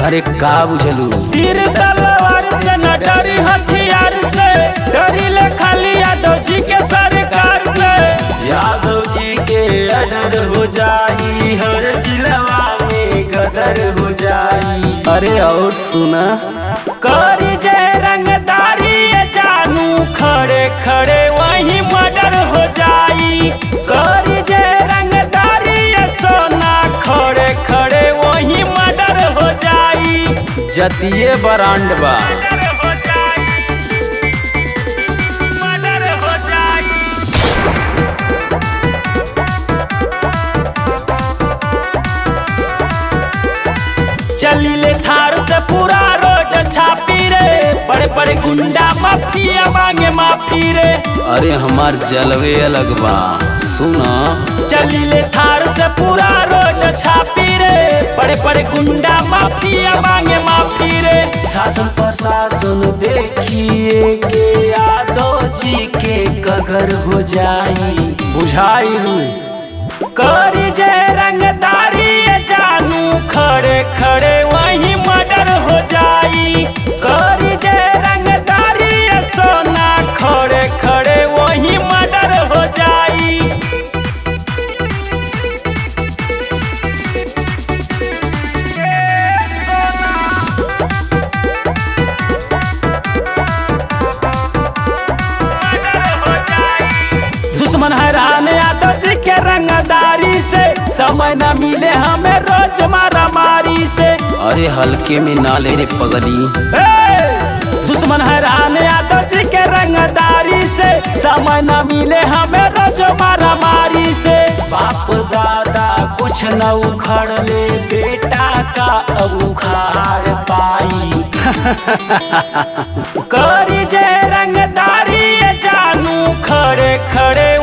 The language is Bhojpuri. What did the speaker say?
अरे का बुझलू? तीर तलवार से न डरी हथियार से, डरी ले खाली यादव जी के सरकार से। यादव जी के अडर हो जाई, हर जिलवा में गदर हो जाई। अरे और सुना, करी जे रंगदारी जानू, खड़े खड़े वहीं मर्डर हो जाई। करी जे रंगदारी सोना, खड़े खड़े वहीं मर्डर हो जाई। जतिये बरांड बा। चलिले थार से पूरा रोड छापी रे, बड़े बड़े गुंडा माफिया मांगे माफी रे। अरे हमार जलवे अलग बा, सुना। चलिले थार से पूरा रोड छापी रे, बड़े बड़े गुंडा माफिया मांगे माफी रे। शासन प्रशासन देखिए के यादव जी के कगर हो जाई। बुझाई लू। करी जे रंगदारी जानू, खड़े खड़े वहीं मर्डर हो जाई। करी जे रंगदारी सोना, खड़े खड़े वहीं मर्डर हो जाई। दुश्मन हैरान यादव जी के रंगदारी से, समय न मिले हमें रोज मारा मारी से। अरे हल्के में ना ले रे पगली। दुश्मन हैरान यादव जी के रंगदारी से, समय न मिले हमें रोज मारा मारी से। बाप दादा कुछ न उखड़ ले, बेटा का अब उखाड़ पाई। करी जे रंगदारी जानू, खड़े खड़े